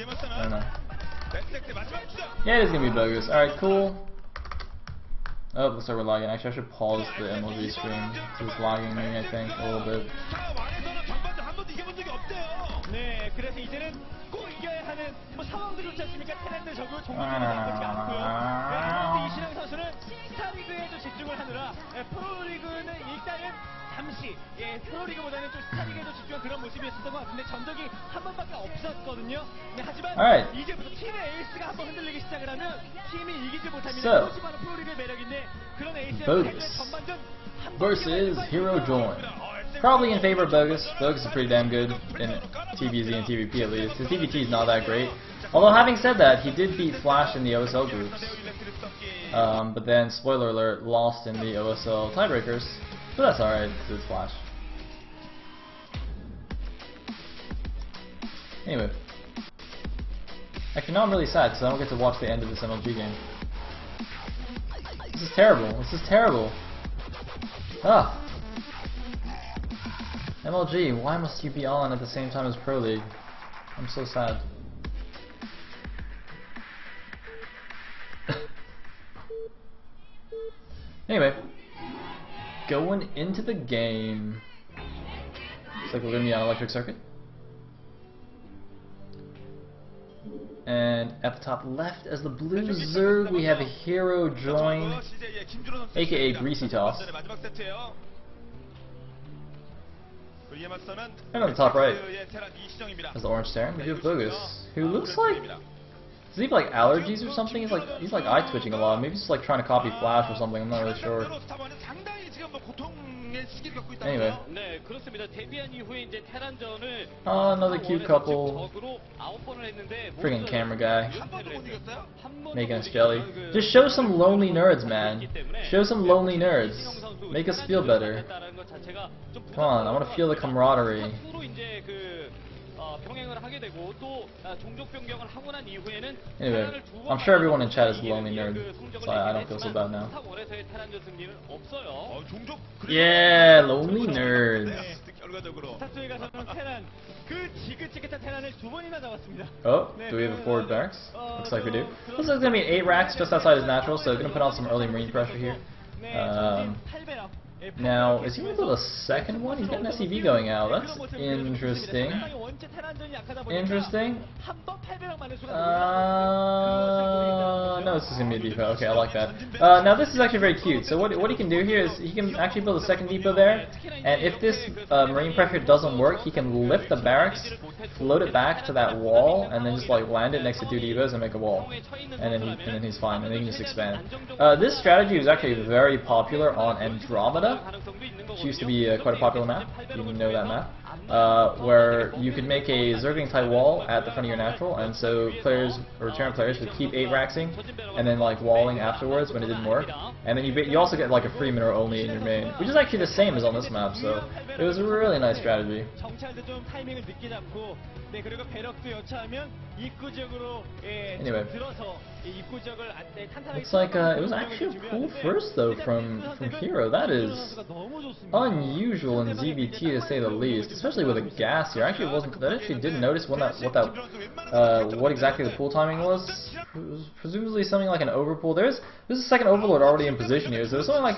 I don't know. Yeah, it is gonna be BoguS. Alright, cool. Oh, looks like we're lagging. Actually, I should pause the MLG stream. It's lagging me, I think, a little bit. 잠시 프로리그보다는 좀 스타리그에도 집중한 그런 모습이었던 것 같은데 전적이 한 번밖에 없었거든요. 하지만 이제부터 팀의 에이스가 한번 흔들리기 시작을 하면 팀이 이기지 못하면 그것이 바로 프로리그의 매력인데 그런 에이스의 전반전 versus Hero Join. Probably in favor of BoguS. BoguS is pretty damn good in TVZ and TVP at least. His TVT is not that great. Although having said that, he did beat Flash in the OSL groups. But then, spoiler alert, lost in the OSL tiebreakers. But that's alright, it's Flash. Anyway. Actually, now I'm really sad because I don't get to watch the end of this MLG game. This is terrible. This is terrible. Ah! MLG, why must you be on at the same time as Pro League? I'm so sad. Anyway. Going into the game. Looks like we're going to be on Electric Circuit. And at the top left as the blue Zerg we have a Hero Join, aka Greasy Toss. And on the top right as the Orange Terran we do have BoguS, who looks like, does he have like allergies or something? He's like eye twitching a lot. Maybe he's just like trying to copy Flash or something. I'm not really sure. Anyway. Another cute couple. Friggin' camera guy. Making us jelly. Just show some lonely nerds, man. Show some lonely nerds. Make us feel better. Come on, I want to feel the camaraderie. Anyway, I'm sure everyone in chat is lonely nerd, so I don't feel so bad now. Yeah, lonely nerds. Oh, do we have a forward barracks? Looks like we do. Looks like it's going to be 8 racks just outside his natural, so going to put on some early marine pressure here. Now, is he going to build a second one? He's got an SCV going out. That's interesting. Interesting. No, this is going to be a depot. Okay, I like that. Now, this is actually very cute. So what he can do here is he can actually build a second depot there. And if this marine pressure doesn't work, he can lift the barracks, float it back to that wall, and then just like land it next to 2 depots and make a wall. And then he's fine, and then he can just expand. This strategy was actually very popular on Andromeda, which used to be quite a popular map. You know that map, where you could make a Zergling type wall at the front of your natural, and so players or return players would keep 8-raxing and then like walling afterwards when it didn't work. And then you also get like a free mineral only in your main, which is actually the same as on this map. So it was a really nice strategy. Anyway, looks like it was actually a cool first though from Hero. That is unusual in ZVT to say the least, especially with a gas here. Actually, I actually didn't notice what exactly the pull timing was. It was presumably something like an overpull. There's a second overlord already in position here, so there's something like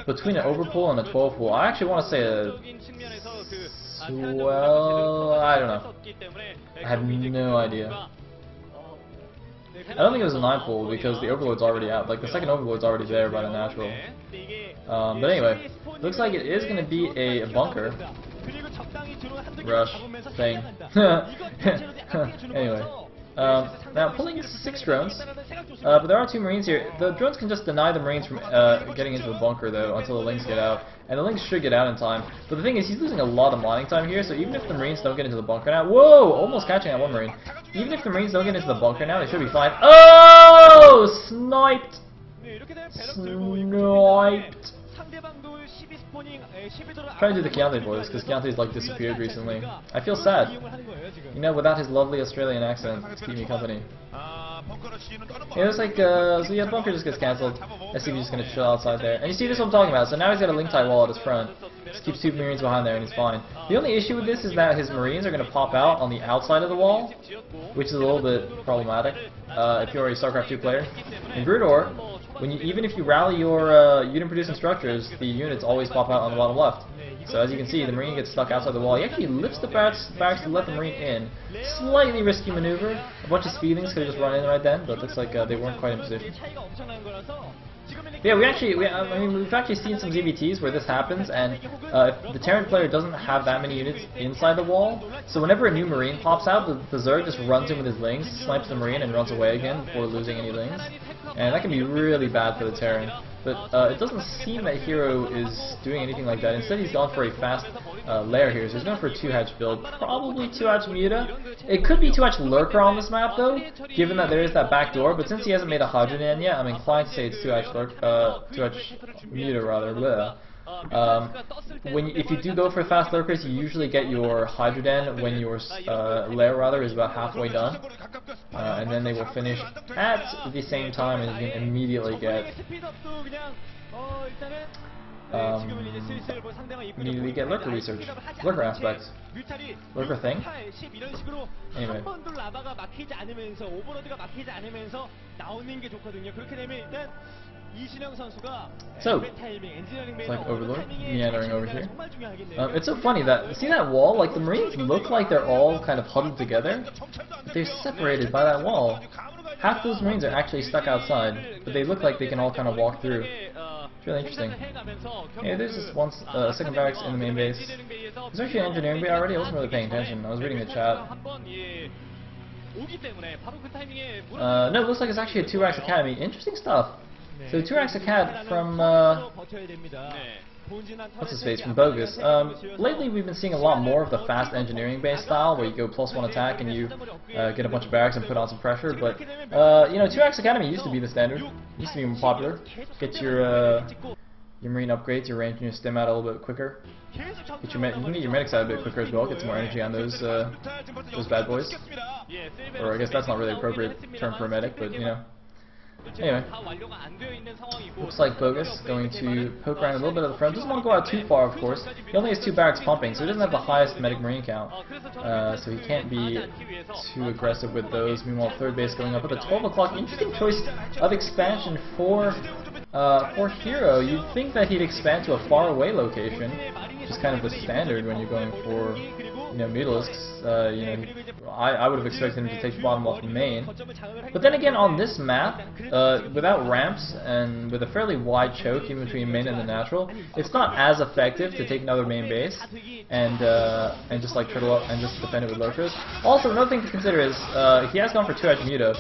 between an overpull and a 12 pull. I actually want to say well, I don't know. I have no idea. I don't think it was a 9 pull because the overlord's already out. Like the second overlord's already there by the natural. But anyway, looks like it is going to be a bunker rush thing. Anyway. Now pulling 6 drones, but there are 2 marines here. The drones can just deny the marines from getting into the bunker though until the lings get out, and the lings should get out in time. But the thing is, he's losing a lot of mining time here, so even if the marines don't get into the bunker now, whoa, almost catching that 1 marine. Even if the marines don't get into the bunker now, they should be fine. Oh, sniped! Sniped! Trying to do the Keontae voice, because Keontae's like disappeared recently. I feel sad. You know, without his lovely Australian accent to keep me company. Yeah, it's like, so yeah, Bunker just gets cancelled. SCV's just gonna chill outside there. And you see this is what I'm talking about, so now he's got a link tie wall at his front. Just keeps 2 Marines behind there and he's fine. The only issue with this is that his Marines are gonna pop out on the outside of the wall, which is a little bit problematic, if you're a StarCraft 2 player. In Broodor, even if you rally your unit-producing structures, the units always pop out on the bottom left. So as you can see, the Marine gets stuck outside the wall. He actually lifts the barracks to let the Marine in. Slightly risky maneuver. A bunch of speedlings could have just run in right then, but it looks like they weren't quite in position. Yeah, we've actually seen some ZVTs where this happens, and if the Terran player doesn't have that many units inside the wall, so whenever a new Marine pops out, the Zerg just runs in with his lings, snipes the Marine, and runs away again before losing any lings. And that can be really bad for the Terran. But it doesn't seem that Hero is doing anything like that. Instead, he's gone for a fast lair here. So he's going for a 2-hatch build. Probably 2-hatch Muta. It could be 2-hatch Lurker on this map, though, given that there is that back door. But since he hasn't made a Hydrodan yet, I'm inclined to say it's 2-hatch Muta, rather. Bleh. If you do go for fast lurkers, you usually get your Hydrodan when your lair is about halfway done, and then they will finish at the same time, and you can immediately get lurker research, lurker aspects, lurker thing. Anyway. So, it's like Overlord meandering over here. It's so funny that, see that wall? Like, the Marines look like they're all kind of huddled together, but they're separated by that wall. Half those Marines are actually stuck outside, but they look like they can all kind of walk through. It's really interesting. Yeah, there's this second barracks in the main base. There's actually an engineering bay already. I wasn't really paying attention. I was reading the chat. No, it looks like it's actually a 2-Rax Academy. Interesting stuff. So 2-Rax Acad from, what's his face, from BoguS. Lately we've been seeing a lot more of the fast engineering based style, where you go +1 attack and you get a bunch of barracks and put on some pressure, but, you know, 2-Rax Academy used to be the standard. Used to be more popular. Get your Marine upgrades, your range and your stim out a little bit quicker. You can get your medics out a bit quicker as well, get some more energy on those bad boys. Or I guess that's not really an appropriate term for a medic, but, you know. Anyway, looks like BoguS going to poke around a little bit at the front. Doesn't want to go out too far, of course. He only has 2 barracks pumping, so he doesn't have the highest medic Marine count. So he can't be too aggressive with those. Meanwhile, 3rd base going up at the 12 o'clock. Interesting choice of expansion for Hero. You'd think that he'd expand to a far away location, which is kind of the standard when you're going for, you know, Mutalisks. You know, I would have expected him to take the bottom off the main. But then again, on this map, without ramps and with a fairly wide choke in between main and the natural, it's not as effective to take another main base and just like turtle up and just defend it with lurkers. Also, another thing to consider is he has gone for 2-Hatch Muta.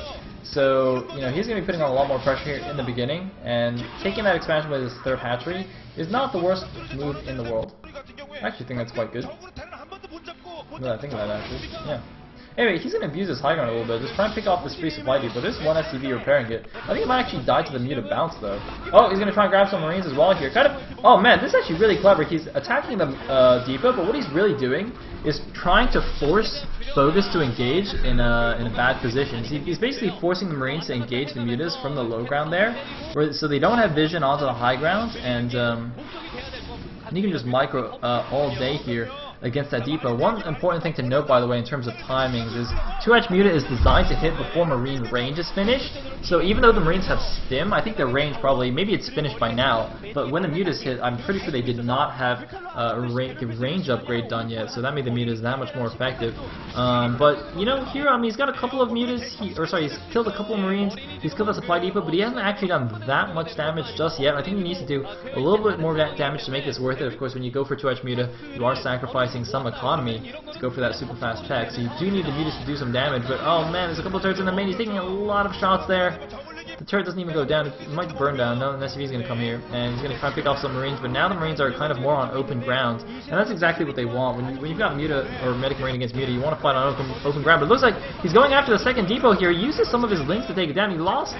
So, you know, he's going to be putting on a lot more pressure here in the beginning, and taking that expansion with his 3rd hatchery is not the worst move in the world. I actually think that's quite good. Now that I think about it, actually. Yeah. Anyway, he's going to abuse his high ground a little bit, just try and pick off this free supply depot. There's one SCV repairing it. I think it might actually die to the Muta bounce, though. Oh, he's going to try and grab some Marines as well here. Kind of. Oh man, this is actually really clever. He's attacking the depot, but what he's really doing is trying to force BoguS to engage in a bad position. He's basically forcing the Marines to engage the Mutas from the low ground there, so they don't have vision onto the high ground, and you can just micro all day here against that depot. One important thing to note, by the way, in terms of timings is 2-Hatch Muta is designed to hit before Marine range is finished. So even though the Marines have stim, I think their range probably, maybe it's finished by now, but when the Mutas hit, I'm pretty sure they did not have a range upgrade done yet, so that made the Mutas that much more effective. But, you know, here, I mean, he's got a couple of Mutas, he's killed a couple of Marines, he's killed a supply depot, but he hasn't actually done that much damage just yet. I think he needs to do a little bit more damage to make this worth it. Of course, when you go for 2-Hatch Muta, you are sacrificing some economy to go for that super fast check, so you do need the Mutas to do some damage, but oh man, there's a couple of turrets in the main, he's taking a lot of shots there. The turret doesn't even go down, it might burn down. No, the SCV's going to come here, and he's going to try and pick off some Marines, but now the Marines are kind of more on open ground, and that's exactly what they want. When you've got Muta, or Medic Marine against Muta, you want to fight on open ground, but it looks like he's going after the second depot here. He uses some of his links to take it down. He lost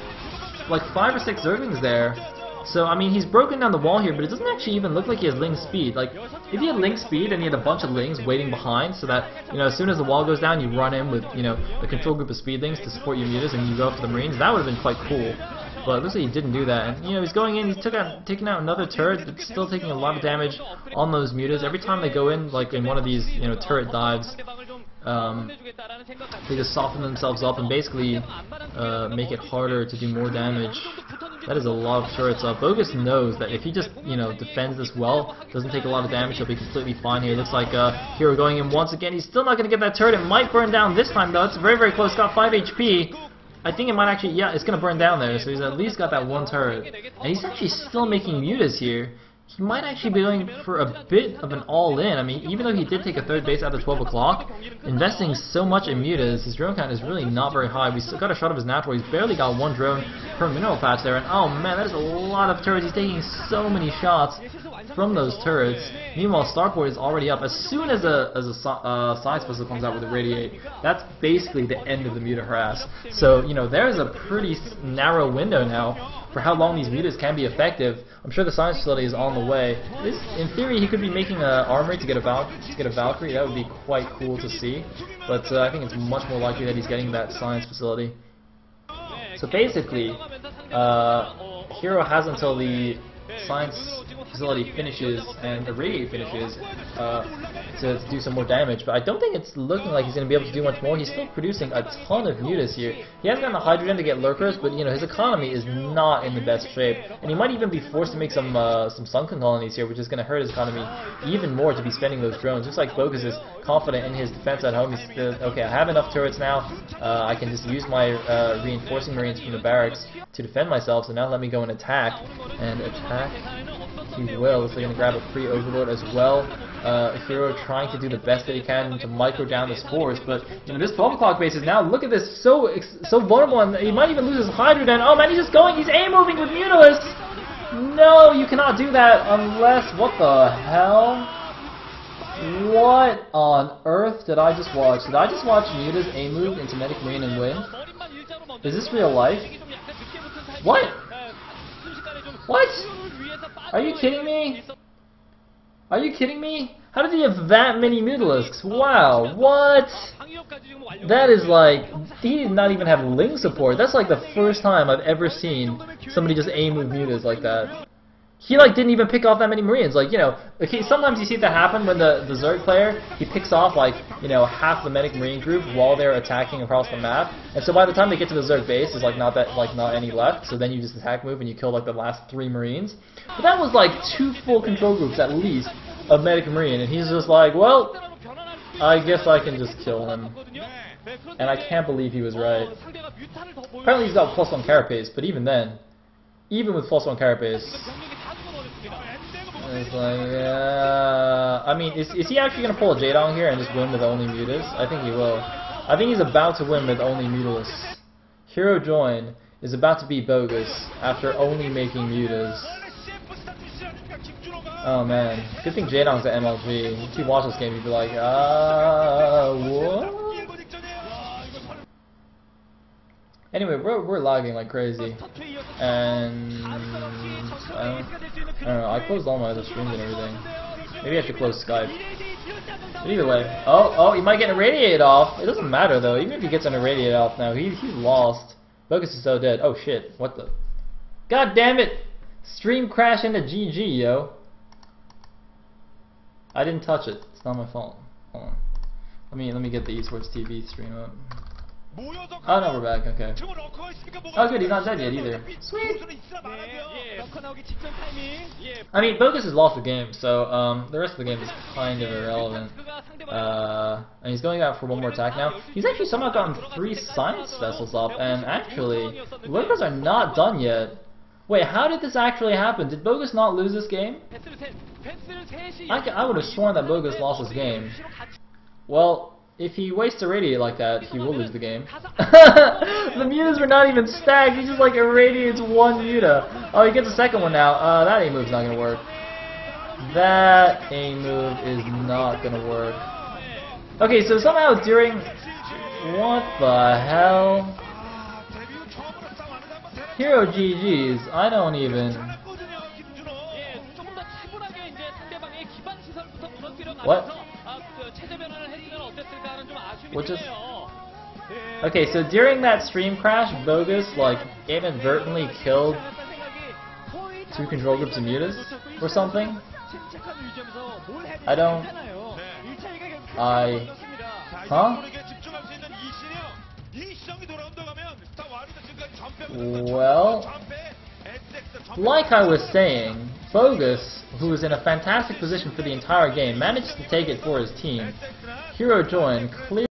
like 5 or 6 Zerglings there. So, I mean, he's broken down the wall here, but it doesn't actually even look like he has Ling speed. Like, if he had Ling speed and he had a bunch of Lings waiting behind so that, you know, as soon as the wall goes down, you run in with, you know, a control group of speedlings to support your mutas and you go after the Marines, that would have been quite cool. But it looks like he didn't do that. And, you know, he's going in, he's taking out another turret, but still taking a lot of damage on those mutas. Every time they go in, like in one of these, you know, turret dives, they just soften themselves up and basically make it harder to do more damage. That is a lot of turrets up. BoguS knows that if he just, you know, defends this well, doesn't take a lot of damage, he'll be completely fine here. Looks like Hero going in once again. He's still not going to get that turret. It might burn down this time, though. It's very, very close. Got 5 HP. I think it might actually, yeah, it's going to burn down there. So he's at least got that one turret. And he's actually still making mutas here. He might actually be going for a bit of an all-in. I mean, even though he did take a third base after 12 o'clock, investing so much in mutas, his drone count is really not very high. We still got a shot of his natural. He's barely got one drone per mineral patch there. And oh man, that is a lot of turrets. He's taking so many shots from those turrets. Meanwhile, Starport is already up. As soon as a side special comes out with a Radiate, that's basically the end of the muta harass. So, you know, there's a pretty narrow window now for how long these mutas can be effective. I'm sure the science facility is on the way. In theory, he could be making an armory to get a Valkyrie. That would be quite cool to see. But I think it's much more likely that he's getting that science facility. So basically, Hero has until the science facility finishes and the Radiate finishes to do some more damage, but I don't think it's looking like he's going to be able to do much more. He's still producing a ton of mutas here. He hasn't gotten the hydrogen to get lurkers, but you know, his economy is not in the best shape, and he might even be forced to make some sunken colonies here, which is going to hurt his economy even more to be spending those drones. Looks like BoguS is confident in his defense at home. He's okay, I have enough turrets now. I can just use my reinforcing Marines from the barracks to defend myself, so now let me go and attack. He will, so he's going to grab a free Overlord as well. Hero trying to do the best that he can to micro down this force, but you know, this 12 o'clock base is now, look at this, so vulnerable, and he might even lose his hydrogen. Oh man, he's just going, he's A-moving with Mutalisk! No, you cannot do that unless, what the hell? What on earth did I just watch? Did I just watch Mutas A-move into Medic Marine and win? Is this real life? What? What? Are you kidding me? Are you kidding me? How did he have that many Mutalisks? Wow, what? That is like, he did not even have Ling support. That's like the first time I've ever seen somebody just A-move mutas like that. He like didn't even pick off that many Marines. Like, you know, okay, sometimes you see that happen when the Zerg player, he picks off like, you know, half the Medic Marine group while they're attacking across the map. And so by the time they get to the Zerg base, there's like not any left. So then you just attack move and you kill like the last 3 Marines. But that was like 2 full control groups at least of Medic Marine, and he's just like, well, I guess I can just kill him. And I can't believe he was right. Apparently he's got +1 carapace, but even then, even with +1 carapace, it's like, yeah. I mean, is he actually going to pull a J-Dong here and just win with only mutas? I think he will. I think he's about to win with only mutas. Hero Join is about to beat BoguS after only making mutas. Oh man, good thing J-Dong's at MLG. If you watch this game, you'd be like, what? Anyway, we're lagging like crazy, and I don't know. I closed all my other streams and everything. Maybe I should close Skype. But either way, oh, he might get irradiated off. It doesn't matter though. Even if he gets an irradiated off now, he's lost. BoguS is so dead. Oh shit! What the? God damn it! Stream crash into GG, yo. I didn't touch it. It's not my fault. Hold on. Let me get the Esports TV stream up. Oh no, we're back. Okay. Oh good, he's not dead yet either. Sweet. I mean, BoguS has lost the game, so the rest of the game is kind of irrelevant. And he's going out for one more attack now. He's actually somehow gotten 3 science vessels up, and actually, lurkers are not done yet. Wait, how did this actually happen? Did BoguS not lose this game? I would have sworn that BoguS lost this game. Well, if he waits to radiate like that, he will lose the game. The mutas were not even stacked. He just like irradiates 1 muta. Oh, he gets a second one now. That A-move's not gonna work. That A-move is not gonna work. Okay, so somehow during... What the hell? Hero GG's. I don't even... What? What just... Okay, so during that stream crash, BoguS like inadvertently killed 2 control groups of Mutas or something. Huh? Well, like I was saying, BoguS, who was in a fantastic position for the entire game, managed to take it for his team. Hero join, clear